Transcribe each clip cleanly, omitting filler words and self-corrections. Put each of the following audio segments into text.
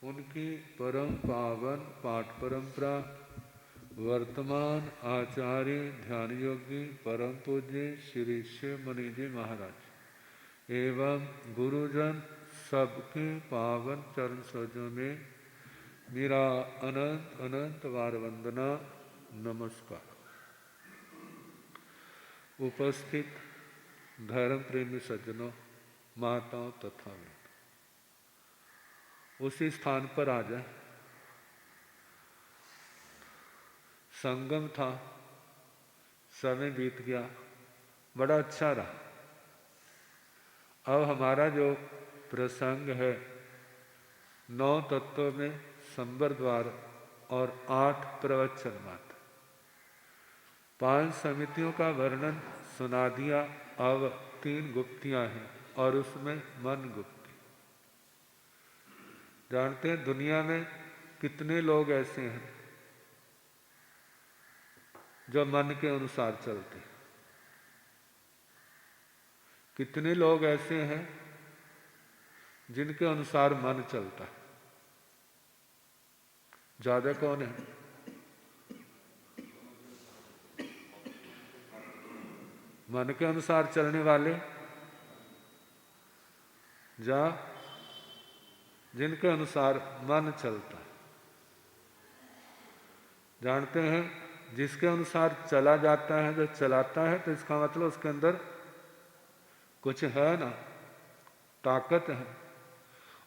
उनकी परम पावन पाठ परंपरा वर्तमान आचार्य ध्यान योगी परम पूज्य श्री शिव मुनि जी महाराज एवं गुरुजन सबके पावन चरण सरोजों में मेरा अनंत अनंत बार वंदना नमस्कार। उपस्थित धर्म प्रेमी सज्जनों, माताओं तथा उसी स्थान पर आ जाए। संगम था, समय बीत गया, बड़ा अच्छा रहा। अब हमारा जो प्रसंग है 9 तत्वों में संबर द्वार और 8 प्रवचन मात्र, 5 समितियों का वर्णन सुना दिया। अब 3 गुप्तियां हैं और उसमें मन गुप्ति। जानते हैं दुनिया में कितने लोग ऐसे हैं जो मन के अनुसार चलते, कितने लोग ऐसे हैं जिनके अनुसार मन चलता है। ज्यादा कौन है? मन के अनुसार चलने वाले, या जिनके अनुसार मन चलता है। जानते हैं जिसके अनुसार चला जाता है, जो चलाता है, तो इसका मतलब उसके अंदर कुछ है ना, ताकत है।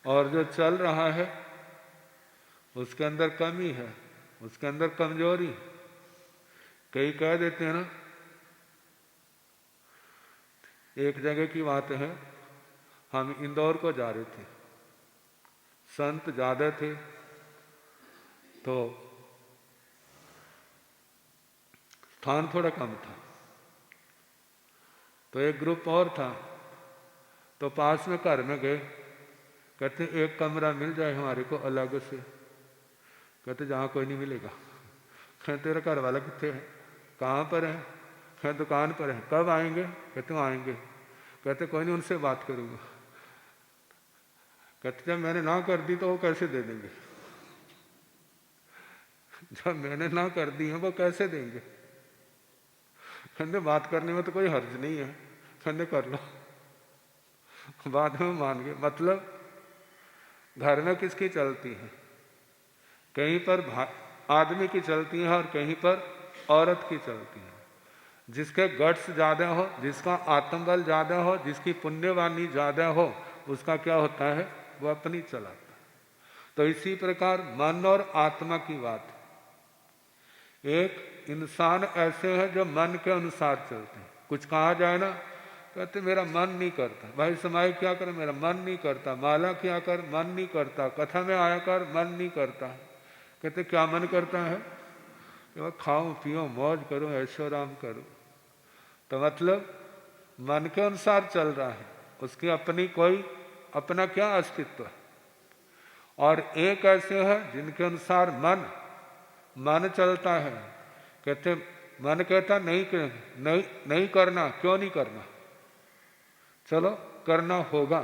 और जो चल रहा है उसके अंदर कमी है, उसके अंदर कमजोरी। कई कह देते हैं ना, एक जगह की बात है, हम इंदौर को जा रहे थे, संत ज्यादा थे तो स्थान थोड़ा कम था, तो एक ग्रुप और था, तो पास में घर में गए। कहते एक कमरा मिल जाए हमारे को अलग से। कहते जहाँ कोई नहीं मिलेगा। कहते तेरा घर वाला कितने है? कहाँ पर है? कहते दुकान पर है। कब आएंगे? कहते आएंगे। कहते कोई नहीं, उनसे बात करूँगा। कहते जब मैंने ना कर दी तो वो कैसे दे देंगे? जब मैंने ना कर दी है वो कैसे देंगे? कहते बात करने में तो कोई हर्ज नहीं है, कहते कर लो। बाद में मान गए। मतलब घर में किसकी चलती है? कहीं पर आदमी की चलती है और कहीं पर औरत की चलती है। जिसके गट्स ज्यादा हो, जिसका आत्मबल ज्यादा हो, जिसकी पुण्यवानी ज्यादा हो, उसका क्या होता है? वो अपनी चलाता है। तो इसी प्रकार मन और आत्मा की बात है। एक इंसान ऐसे है जो मन के अनुसार चलते हैं। कुछ कहा जाए ना, कहते मेरा मन नहीं करता। भाई समाई क्या कर, मेरा मन नहीं करता। माला क्या कर, मन नहीं करता। कथा में आया कर, मन नहीं करता। कहते क्या मन करता है? कि वह खाऊं पीऊं मौज करूं ऐशो आराम करूं। तो मतलब मन के अनुसार चल रहा है, उसकी अपनी कोई अपना क्या अस्तित्व है। और एक ऐसे है जिनके अनुसार मन चलता है। कहते मन कहता नहीं करना। क्यों नहीं करना? चलो करना होगा।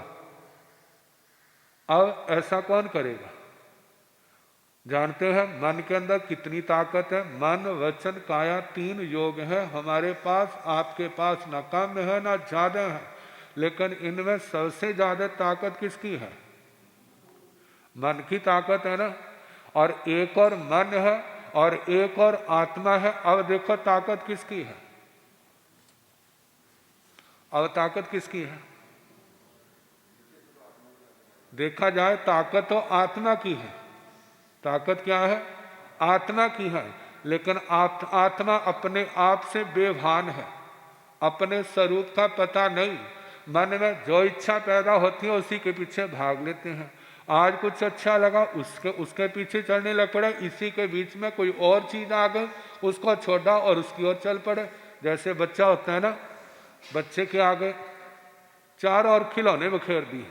अब ऐसा कौन करेगा? जानते हैं मन के अंदर कितनी ताकत है? मन वचन काया 3 योग है हमारे पास, आपके पास। ना कम है ना ज्यादा है, लेकिन इनमें सबसे ज्यादा ताकत किसकी है? मन की ताकत है ना। और एक और मन है और एक और आत्मा है। अब देखो ताकत किसकी है? अब ताकत किसकी है? देखा जाए ताकत तो आत्मा की है। ताकत क्या है? आत्मा की है। लेकिन आत्मा अपने आप से बेभान है, अपने स्वरूप का पता नहीं। मन में जो इच्छा पैदा होती है उसी के पीछे भाग लेते हैं। आज कुछ अच्छा लगा, उसके पीछे चलने लग पड़े। इसी के बीच में कोई और चीज आ गई, उसको छोड़ा और उसकी ओर चल पड़े। जैसे बच्चा होता है ना, बच्चे के आगे 4 और खिलौने बखेर दिए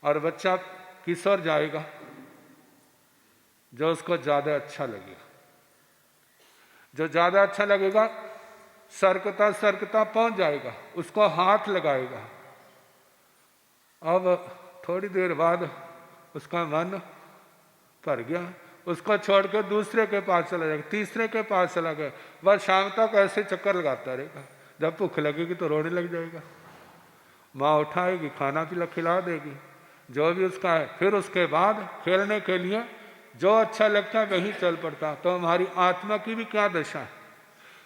और बच्चा किस ओर जाएगा? जो उसको ज्यादा अच्छा लगेगा। जो ज्यादा अच्छा लगेगा सरकता सरकता पहुंच जाएगा, उसको हाथ लगाएगा। अब थोड़ी देर बाद उसका मन भर गया, उसको छोड़ के दूसरे के पास चला जाएगा, तीसरे के पास चला गया, वह शाम तक ऐसे चक्कर लगाता रहेगा। जब भूख लगेगी तो रोने लग जाएगा, माँ उठाएगी, खाना पीला खिला देगी, जो भी उसका है। फिर उसके बाद खेलने के लिए जो अच्छा लगता है वही चल पड़ता। तो हमारी आत्मा की भी क्या दशा है,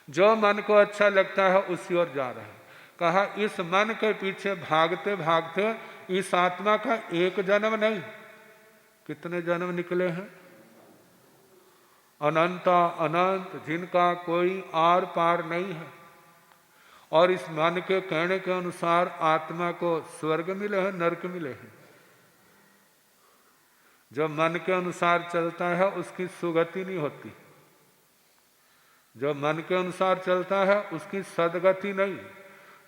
जो मन को अच्छा लगता है उसी ओर जा रहा है। कहा इस मन के पीछे भागते भागते इस आत्मा का एक जन्म नहीं, कितने जन्म निकले हैं, अनंता अनंत, जिनका कोई आर पार नहीं है। और इस मन के कहने के अनुसार आत्मा को स्वर्ग मिले हैं, नरक मिले हैं। जो मन के अनुसार चलता है उसकी सुगति नहीं होती, जो मन के अनुसार चलता है उसकी सदगति नहीं,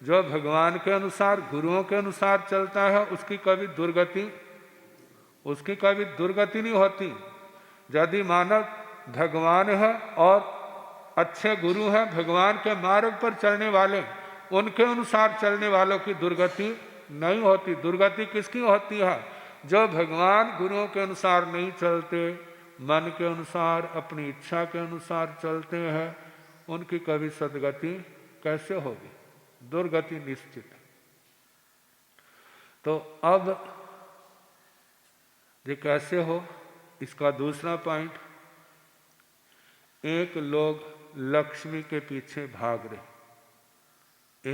जो भगवान के अनुसार गुरुओं के अनुसार चलता है उसकी कभी दुर्गति नहीं होती। यदि मानव भगवान है और अच्छे गुरु हैं, भगवान के मार्ग पर चलने वाले, उनके अनुसार चलने वालों की दुर्गति नहीं होती। दुर्गति किसकी होती है, जो भगवान गुरुओं के अनुसार नहीं चलते, मन के अनुसार अपनी इच्छा के अनुसार चलते हैं, उनकी कभी सदगति कैसे होगी, दुर्गति निश्चित। तो अब ये कैसे हो, इसका दूसरा पॉइंट, एक लोग लक्ष्मी के पीछे भाग रहे,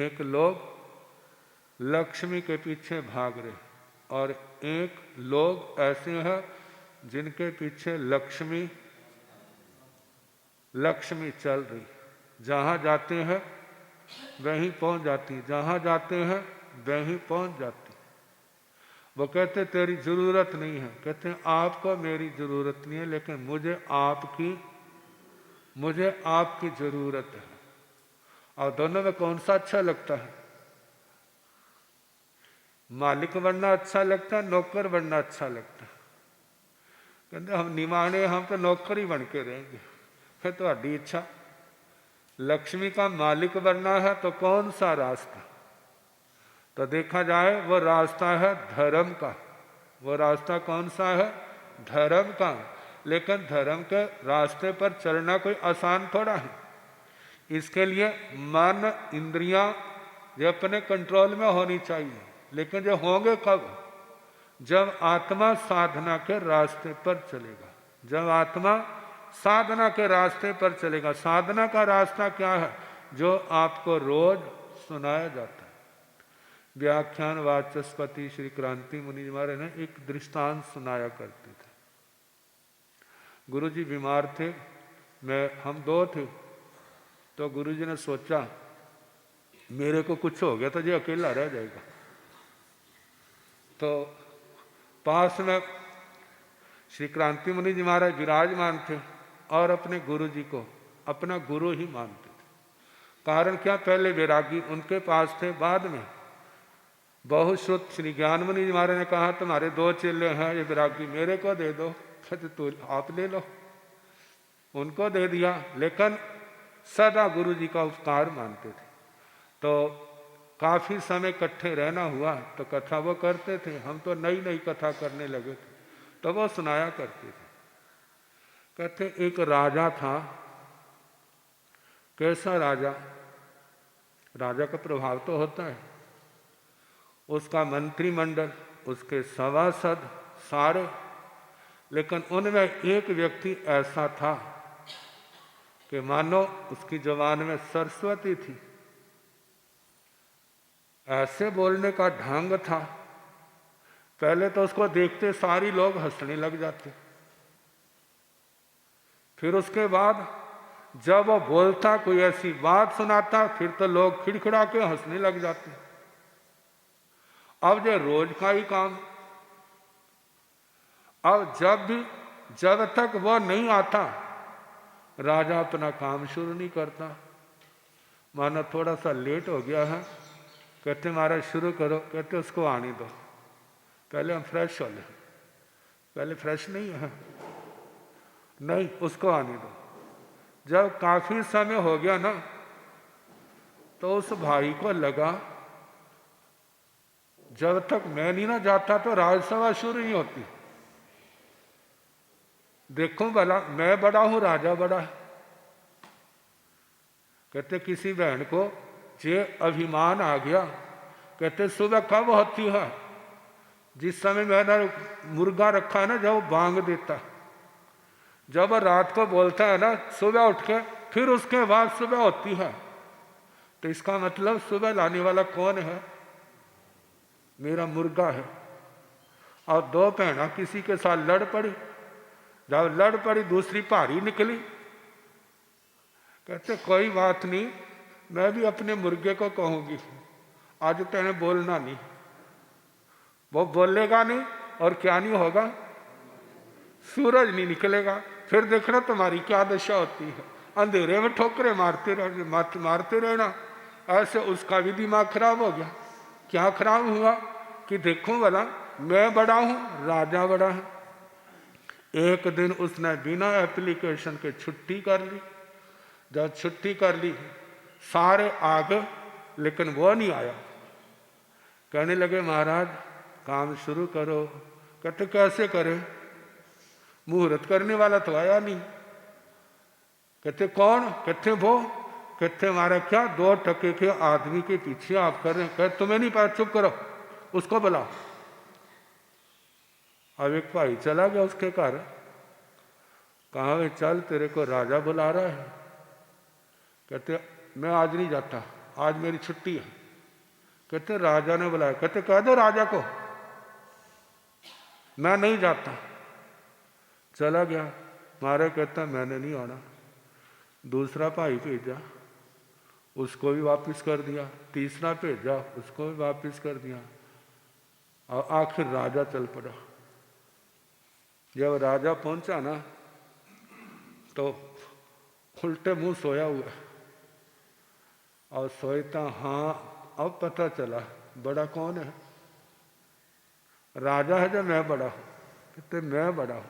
एक लोग लक्ष्मी के पीछे भाग रहे, और एक लोग ऐसे हैं जिनके पीछे लक्ष्मी चल रही, जहां जाते हैं वहीं पहुंच जाती, जहां जाते हैं वहीं पहुंच जाती। वो कहते तेरी जरूरत नहीं है, कहते हैं आपको मेरी जरूरत नहीं है, लेकिन मुझे आपकी जरूरत है। और दोनों में कौन सा अच्छा लगता है, मालिक बनना अच्छा लगता है, नौकर बनना अच्छा लगता है? कहते हम निमाणे, हम तो नौकर ही बन के रहेंगे। फिर तुम्हारी इच्छा, लक्ष्मी का मालिक बनना है तो कौन सा रास्ता, तो देखा जाए वो रास्ता है धर्म का। वो रास्ता कौन सा है, धर्म का। लेकिन धर्म के रास्ते पर चलना कोई आसान थोड़ा है, इसके लिए मन इंद्रियां ये अपने कंट्रोल में होनी चाहिए। लेकिन जो होंगे कब, जब आत्मा साधना के रास्ते पर चलेगा, जब आत्मा साधना के रास्ते पर चलेगा। साधना का रास्ता क्या है, जो आपको रोज सुनाया जाता है। व्याख्यान वाचस्पति श्री क्रांति मुनि महाराज ने एक दृष्टांत सुनाया करते थे। गुरुजी बीमार थे, हम दो थे, तो गुरुजी ने सोचा मेरे को कुछ हो गया तो ये अकेला रह जाएगा। तो पास में श्री क्रांति मुनि जी महाराज विराजमान थे और अपने गुरु जी को अपना गुरु ही मानते थे। कारण क्या, पहले वैरागी उनके पास थे, बाद में बहुश्रुत श्री ज्ञान मुनि जी महाराज ने कहा तुम्हारे दो चेले हैं, ये वैरागी मेरे को दे दो, कहते तो आप ले लो, उनको दे दिया। लेकिन सदा गुरु जी का उपकार मानते थे। तो काफी समय इकट्ठे रहना हुआ तो कथा वो करते थे, हम तो नई नई कथा करने लगे थे, तो वो सुनाया करते थे। कहते एक राजा था, कैसा राजा, राजा का प्रभाव तो होता है, उसका मंत्रिमंडल, उसके सभासद सारे, लेकिन उनमें एक व्यक्ति ऐसा था कि मानो उसकी जुबान में सरस्वती थी, ऐसे बोलने का ढंग था, पहले तो उसको देखते सारी लोग हंसने लग जाते, फिर उसके बाद जब वो बोलता, कोई ऐसी बात सुनाता, फिर तो लोग खिड़खिड़ा के हंसने लग जाते। अब जो रोज का ही काम, अब जब तक वो नहीं आता राजा अपना काम शुरू नहीं करता। मानो थोड़ा सा लेट हो गया है, कहते महाराज शुरू करो, कहते उसको आने दो, पहले हम फ्रेश हो लें, पहले फ्रेश नहीं है, नहीं उसको आने दो। जब काफी समय हो गया ना, तो उस भाई को लगा जब तक मैं नहीं ना जाता तो राजसभा शुरू नहीं होती। देखो भला, मैं बड़ा हूं, राजा बड़ा है। कहते किसी बहन को जे अभिमान आ गया, कहते सुबह कब होती है? जिस समय मैंने मुर्गा रखा है ना, जब वो बांग देता है, जब वो रात को बोलता है ना सुबह उठ के, फिर उसके बाद सुबह होती है। तो इसका मतलब सुबह लाने वाला कौन है? मेरा मुर्गा है। और दो बहना किसी के साथ लड़ पड़ी, जब लड़ पड़ी दूसरी भारी निकली। कहते कोई बात नहीं, मैं भी अपने मुर्गे को कहूंगी आज तेने बोलना नहीं। वो बोलेगा नहीं और क्या नहीं होगा? सूरज नहीं निकलेगा। फिर देखना तुम्हारी क्या दशा होती है, अंधेरे में ठोकरे मारते रहना। ऐसे उसका भी दिमाग खराब हो गया। क्या खराब हुआ कि देखो भला, मैं बड़ा हूं, राजा बड़ा है। एक दिन उसने बिना एप्लीकेशन के छुट्टी कर ली। जब छुट्टी कर ली सारे आ गए, लेकिन वो नहीं आया। कहने लगे महाराज काम शुरू करो। कहते कैसे करें? मुहूर्त करने वाला तो आया नहीं। कहते कौन? कहते वो। कहते हमारा क्या 2 टके के आदमी के पीछे आप कर रहे हैं? कहते तुम्हें नहीं पता, चुप करो, उसको बुलाओ। अब एक भाई चला गया उसके घर। कहा वे चल, तेरे को राजा बुला रहा है। कहते मैं आज नहीं जाता, आज मेरी छुट्टी है। कहते राजा ने बुलाया। कहते कह दो राजा को मैं नहीं जाता। चला गया। मारे कहता मैंने नहीं आना। दूसरा भाई भेजा, उसको भी वापस कर दिया। तीसरा भेजा, उसको भी वापस कर दिया। और आखिर राजा चल पड़ा। जब राजा पहुंचा ना, तो उल्टे मुंह सोया हुआ, और सोचता हाँ अब पता चला बड़ा कौन है। राजा है जब मैं बड़ा हूं। कहते मैं बड़ा हूं।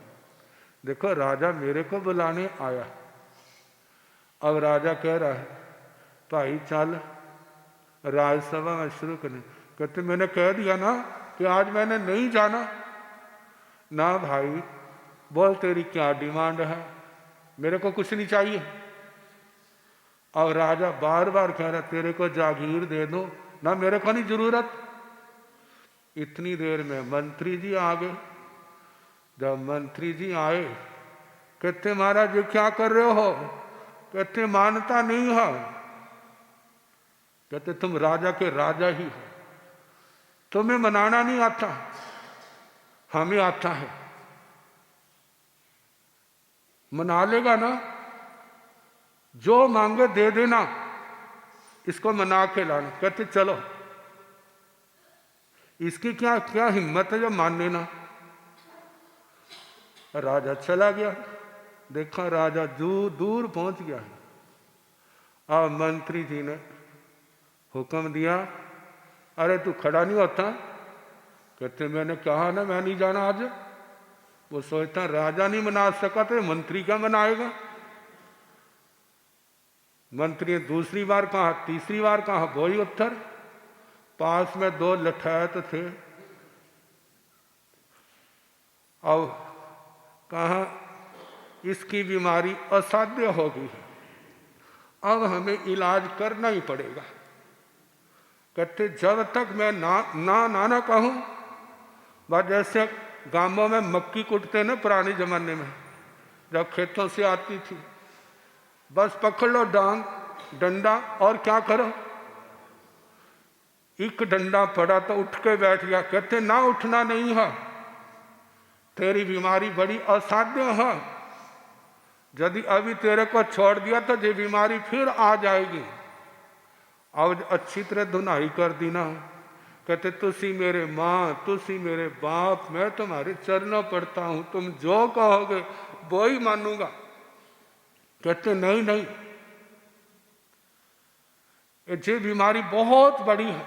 देखो राजा मेरे को बुलाने आया। अब राजा कह रहा है भाई चल राजसभा में शुरू करने। कहते मैंने कह दिया ना कि आज मैंने नहीं जाना। ना भाई, बोल तेरी क्या डिमांड है? मेरे को कुछ नहीं चाहिए। और राजा बार बार कह रहा तेरे को जागीर दे दो। ना मेरे को नहीं जरूरत। इतनी देर में मंत्री जी आ गए। जब मंत्री जी आए, कहते महाराज ये क्या कर रहे हो? कहते मानता नहीं है। कहते तुम राजा के राजा ही हो, तुम्हें मनाना नहीं आता, हमें आता है। मना लेगा ना, जो मांगे दे देना, इसको मना के लाना। कहते चलो। इसकी क्या क्या हिम्मत है जो मान लेना। राजा चला गया। देखा राजा दूर पहुंच गया है। अब मंत्री जी ने हुक्म दिया, अरे तू खड़ा नहीं होता? कहते मैंने कहा ना मैं नहीं जाना आज। वो सोचता राजा नहीं मना सका तो मंत्री क्या मनाएगा। मंत्री ने दूसरी बार कहा, तीसरी बार कहा, वही उत्तर। पास में 2 लठैत थे। अब कहा इसकी बीमारी असाध्य होगी, अब हमें इलाज करना ही पड़ेगा। कहते जब तक मैं ना कहूं, बस जैसे गांवों में मक्की कुटते ना पुराने जमाने में, जब खेतों से आती थी, बस पकड़ लो डंडा और क्या करो। एक डंडा पड़ा तो उठ के बैठ गया। कहते ना उठना नहीं है, तेरी बीमारी बड़ी असाध्य है। यदि अभी तेरे को छोड़ दिया तो ये बीमारी फिर आ जाएगी। अब अच्छी तरह धुनाई कर दी ना। कहते तुसी मेरे माँ, तुसी मेरे बाप, मैं तुम्हारे चरणों पड़ता हूं, तुम जो कहोगे वो ही मानूंगा। कहते नहीं नहीं, ये बीमारी बहुत बड़ी है,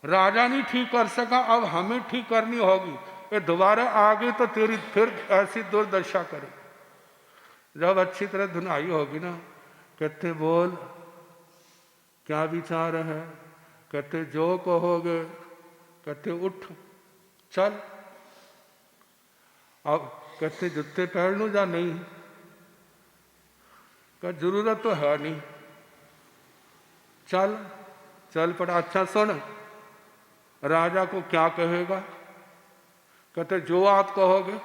राजा नहीं ठीक कर सका, अब हमें ठीक करनी होगी। ये दोबारा आ गई तो तेरी फिर ऐसी दुर्दशा करे। जब अच्छी तरह धुनाई होगी ना, कहते बोल क्या विचार है? कहते जो कहोगे। कहते उठ चल। अब कहते जूते पहन लूँ या नहीं? कह जरूरत तो है नहीं, चल चल पड़ा। अच्छा सुन, राजा को क्या कहेगा? कहते जो आप कहोगे।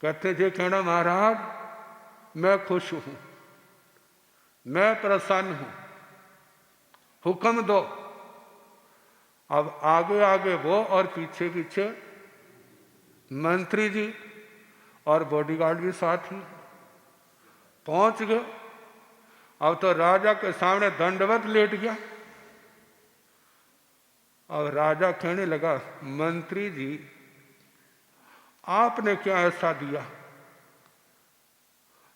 कहते जे कहना महाराज मैं खुश हूं, मैं प्रसन्न हूं, हुक्म दो। अब आगे आगे वो और पीछे पीछे मंत्री जी और बॉडीगार्ड भी साथ ही पहुंच गए। अब तो राजा के सामने दंडवत लेट गया। अब राजा कहने लगा, मंत्री जी आपने क्या ऐसा दिया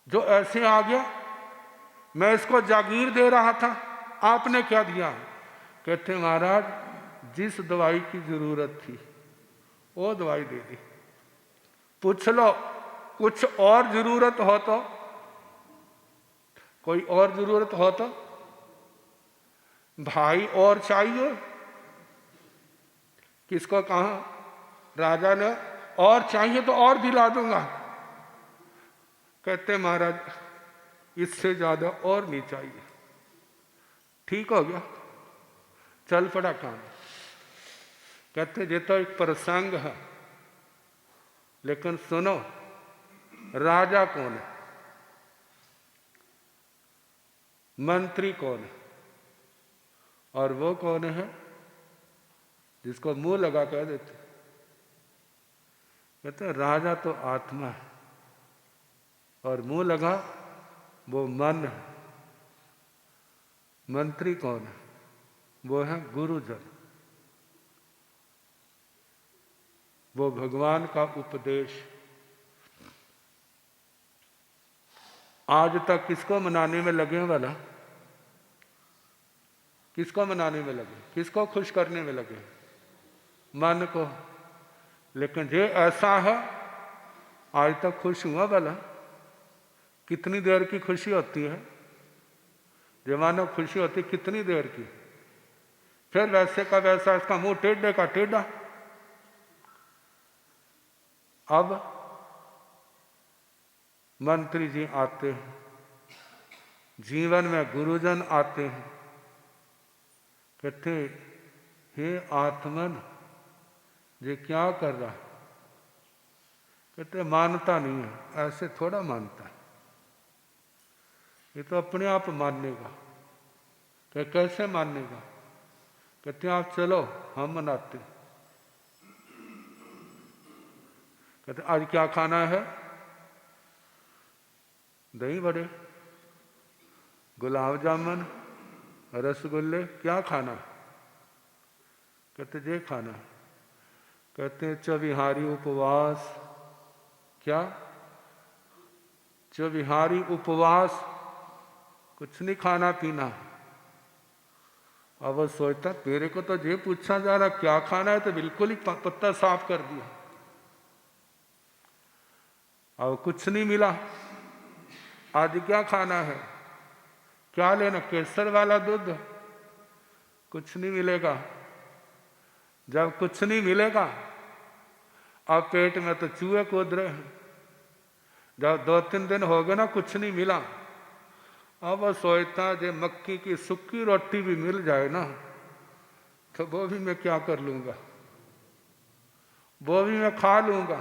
जो ऐसे आ गया? मैं इसको जागीर दे रहा था, आपने क्या दिया? कहते महाराज जिस दवाई की जरूरत थी वो दवाई दे दी। पूछ लो कुछ और जरूरत हो तो, कोई और जरूरत हो तो, भाई और चाहिए? किसको कहा? राजा ने और चाहिए तो और दिला दूंगा। कहते महाराज इससे ज्यादा और नहीं चाहिए। ठीक हो गया, चल पड़ा काम। कहते ये तो एक प्रसंग है, लेकिन सुनो राजा कौन है, मंत्री कौन है, और वो कौन है जिसको मुंह लगा कह देते? कहते राजा तो आत्मा है और मुंह लगा वो मन है। मंत्री कौन है? वो है गुरुजन, वो भगवान का उपदेश। आज तक किसको मनाने में लगे हैं वाला? किसको मनाने में लगे? किसको खुश करने में लगे? मन को। लेकिन ये ऐसा है, आज तक खुश हुआ वाला? कितनी देर की खुशी होती है? जो मानो खुशी होती कितनी देर की, फिर वैसे का वैसा, इसका मुंह टेढ़े का टेढ़ा। अब मंत्री जी आते हैं, जीवन में गुरुजन आते हैं। कहते हे आत्मन ये क्या कर रहा है? कहते मानता नहीं है। ऐसे थोड़ा मानता है, ये तो अपने आप मानेगा। कहते कैसे मानेगा? कहते आप चलो हम मनाते। कहते आज क्या खाना है? दही बड़े, गुलाब जामुन, रसगुल्ले, क्या खाना? कहते जे खाना। कहते चविहारी उपवास। क्या? चविहारी उपवास, कुछ नहीं खाना पीना। अब वो सोचता तेरे को तो ये पूछा जा रहा क्या खाना है, तो बिल्कुल ही पत्ता साफ कर दिया। अब कुछ नहीं मिला। आज क्या खाना है? क्या लेना? केसर वाला दूध? कुछ नहीं मिलेगा। जब कुछ नहीं मिलेगा, अब पेट में तो चूहे कूद रहे हैं। जब 2-3 दिन हो गए ना कुछ नहीं मिला, अब वो सोचता जे मक्की की सूखी रोटी भी मिल जाए ना तो वो भी मैं क्या कर लूंगा, वो भी मैं खा लूंगा।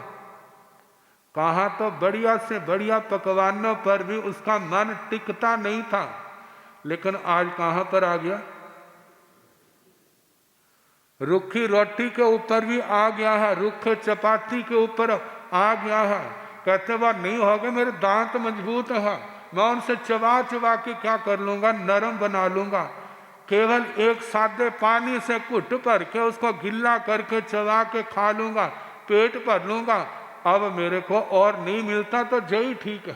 कहा तो बढ़िया से बढ़िया पकवानों पर भी उसका मन टिकता नहीं था, लेकिन आज कहां पर आ गया? रूखी रोटी के ऊपर भी आ गया है, रूखे चपाती के ऊपर आ गया है। कहते वह नहीं होगा, मेरे दांत मजबूत है, मैं उनसे चबा चबा के क्या कर लूंगा, नरम बना लूंगा। केवल एक सादे पानी से घुट भर के उसको गिल्ला करके चबा के खा लूंगा, पेट भर लूंगा। अब मेरे को और नहीं मिलता तो यही ठीक है।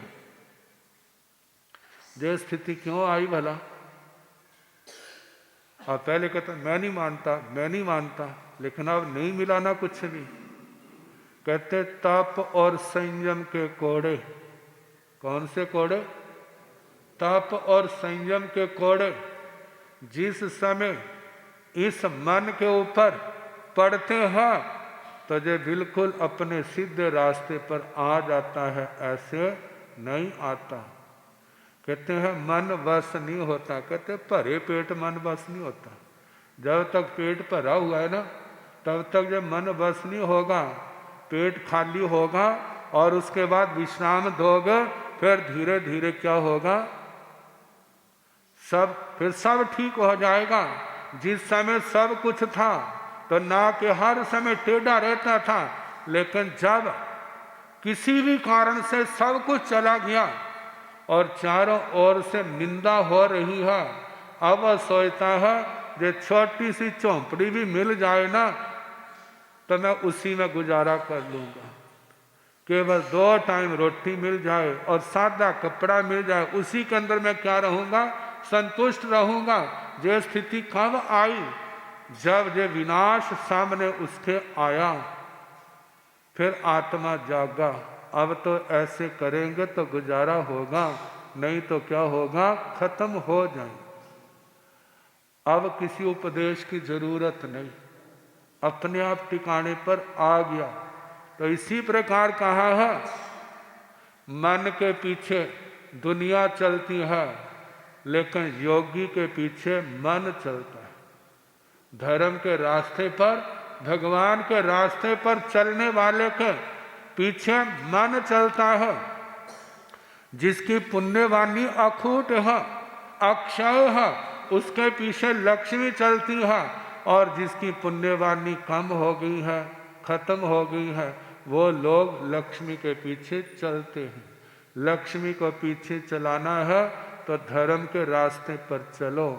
ये स्थिति क्यों आई भला? और पहले कहता मैं नहीं मानता, मैं नहीं मानता, लेकिन अब नहीं मिला ना कुछ भी। कहते तप और संयम के कोड़े। कौन से कोड़े? तप और संयम के कोड़े जिस समय इस मन के ऊपर पड़ते हैं, तो जो बिल्कुल अपने सीधे रास्ते पर आ जाता है ऐसे नहीं आता। कहते हैं मन बस नहीं होता, कहते भरे पेट मन बस नहीं होता। जब तक पेट भरा हुआ है ना तब तक जब मन बस नहीं होगा, पेट खाली होगा और उसके बाद विश्राम दोगे, फिर धीरे धीरे क्या होगा, फिर सब ठीक हो जाएगा। जिस समय सब कुछ था तो ना कि हर समय टेढ़ा रहता था, लेकिन जब किसी भी कारण से सब कुछ चला गया और चारों ओर से निंदा हो रही है, अब सोचता है जो छोटी सी झोंपड़ी भी मिल जाए ना तो मैं उसी में गुजारा कर लूँगा। केवल 2 टाइम रोटी मिल जाए और सादा कपड़ा मिल जाए, उसी के अंदर मैं क्या रहूँगा, संतुष्ट रहूँगा। जो स्थिति कब आई, जब ये विनाश सामने उसके आया, फिर आत्मा जागा। अब तो ऐसे करेंगे तो गुजारा होगा, नहीं तो क्या होगा, खत्म हो जाए। अब किसी उपदेश की जरूरत नहीं, अपने आप ठिकाने पर आ गया। तो इसी प्रकार कहा है, मन के पीछे दुनिया चलती है लेकिन योगी के पीछे मन चलता है। धर्म के रास्ते पर, भगवान के रास्ते पर चलने वाले के पीछे मन चलता है। जिसकी पुण्यवाणी अखूट है, अक्षय है, उसके पीछे लक्ष्मी चलती है। और जिसकी पुण्यवाणी कम हो गई है, खत्म हो गई है, वो लोग लक्ष्मी के पीछे चलते हैं। लक्ष्मी को पीछे चलाना है तो धर्म के रास्ते पर चलो।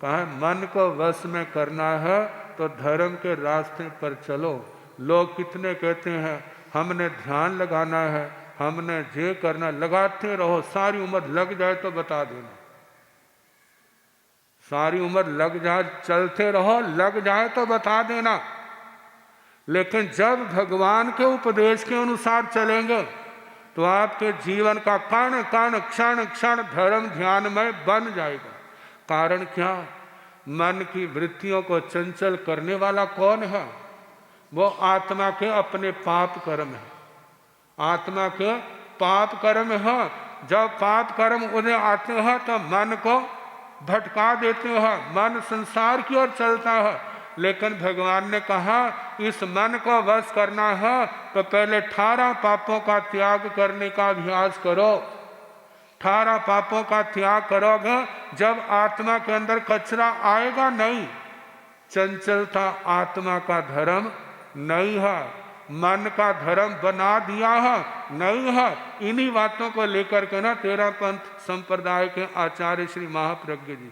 कहा मन को वश में करना है तो धर्म के रास्ते पर चलो। लोग कितने कहते हैं हमने ध्यान लगाना है, हमने ये करना, लगाते रहो, सारी उम्र लग जाए तो बता देना, सारी उम्र लग जाए, चलते रहो, लग जाए तो बता देना। लेकिन जब भगवान के उपदेश के अनुसार चलेंगे तो आपके जीवन का कण कण क्षण क्षण धर्म ध्यान में बन जाएगा। कारण क्या, मन की वृत्तियों को चंचल करने वाला कौन है, वो आत्मा के अपने पाप कर्म है। आत्मा के पाप कर्म है। जब पाप कर्म उन्हें आते हैं तो मन को भटका देते हैं, मन संसार की ओर चलता है। लेकिन भगवान ने कहा इस मन को वश करना है तो पहले 18 पापों का त्याग करने का अभ्यास करो। 18 पापों का त्याग करोगे, जब आत्मा के अंदर कचरा आएगा नहीं। चंचलता आत्मा का धर्म नहीं है, मन का धर्म बना दिया है, नहीं है। इन्हीं बातों को लेकर के ना तेरा पंथ संप्रदाय के आचार्य श्री महाप्रज्ञ जी,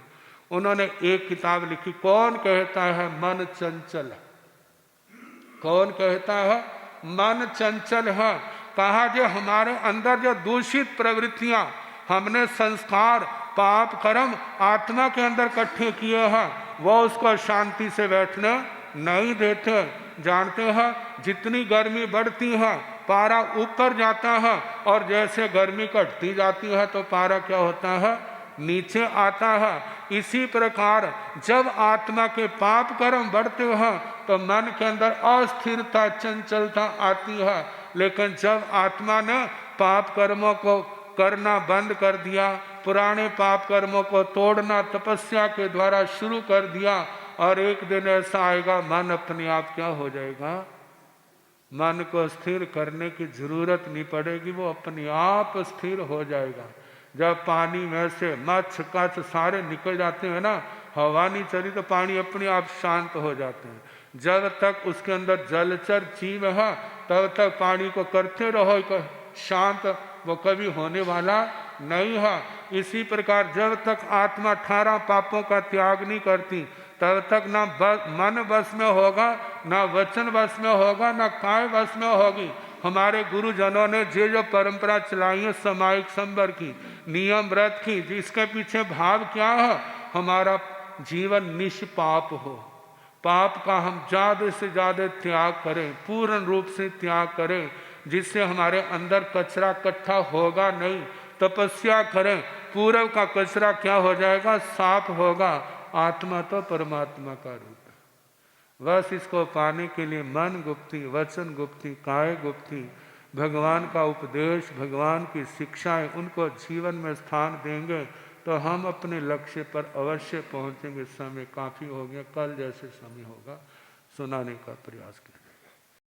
उन्होंने एक किताब लिखी। कौन कहता है मन चंचल है, कौन कहता है मन चंचल है। कहा जो हमारे अंदर जो दूषित प्रवृत्तियां, हमने संस्कार, पाप कर्म आत्मा के अंदर इकट्ठे किए हैं, वो उसको शांति से बैठने नहीं देते। जानते हैं जितनी गर्मी बढ़ती है पारा ऊपर जाता है, और जैसे गर्मी घटती जाती है तो पारा क्या होता है, नीचे आता है। इसी प्रकार जब आत्मा के पाप कर्म बढ़ते हैं तो मन के अंदर अस्थिरता, चंचलता आती है। लेकिन जब आत्मा ने पाप कर्मों को करना बंद कर दिया, पुराने पाप कर्मों को तोड़ना तपस्या के द्वारा शुरू कर दिया, और एक दिन ऐसा आएगा मन अपने आप क्या हो जाएगा, मन को स्थिर करने की जरूरत नहीं पड़ेगी, वो अपने आप स्थिर हो जाएगा। जब पानी में से मच्छ कच्छ सारे निकल जाते हैं ना, हवा नहीं चली तो पानी अपने आप शांत हो जाते हैं। जब तक उसके अंदर जलचर जीव है तब तक पानी को करते रहो शांत, वो कभी होने वाला नहीं है। इसी प्रकार जब तक आत्मा 18 पापों का त्याग नहीं करती तब तक ना मन वश में होगा, ना वचन वश में होगा, ना काय वश में होगी। हमारे गुरुजनों ने जो परंपरा चलाई है सामायिक संबर की, नियम व्रत की, जिसके पीछे भाव क्या है, हमारा जीवन निष्पाप हो, पाप का हम ज़्यादा से ज़्यादा त्याग करें, पूर्ण रूप से त्याग करें, जिससे हमारे अंदर कचरा इकट्ठा होगा नहीं। तपस्या करें, पूर्व का कचरा क्या हो जाएगा, साफ होगा। आत्मा तो परमात्मा का रूप है, बस इसको पाने के लिए मन गुप्ती, वचन गुप्ती, काय गुप्ती, भगवान का उपदेश, भगवान की शिक्षाएं, उनको जीवन में स्थान देंगे तो हम अपने लक्ष्य पर अवश्य पहुंचेंगे। समय काफ़ी हो गया, कल जैसे समय होगा सुनाने का प्रयास करें।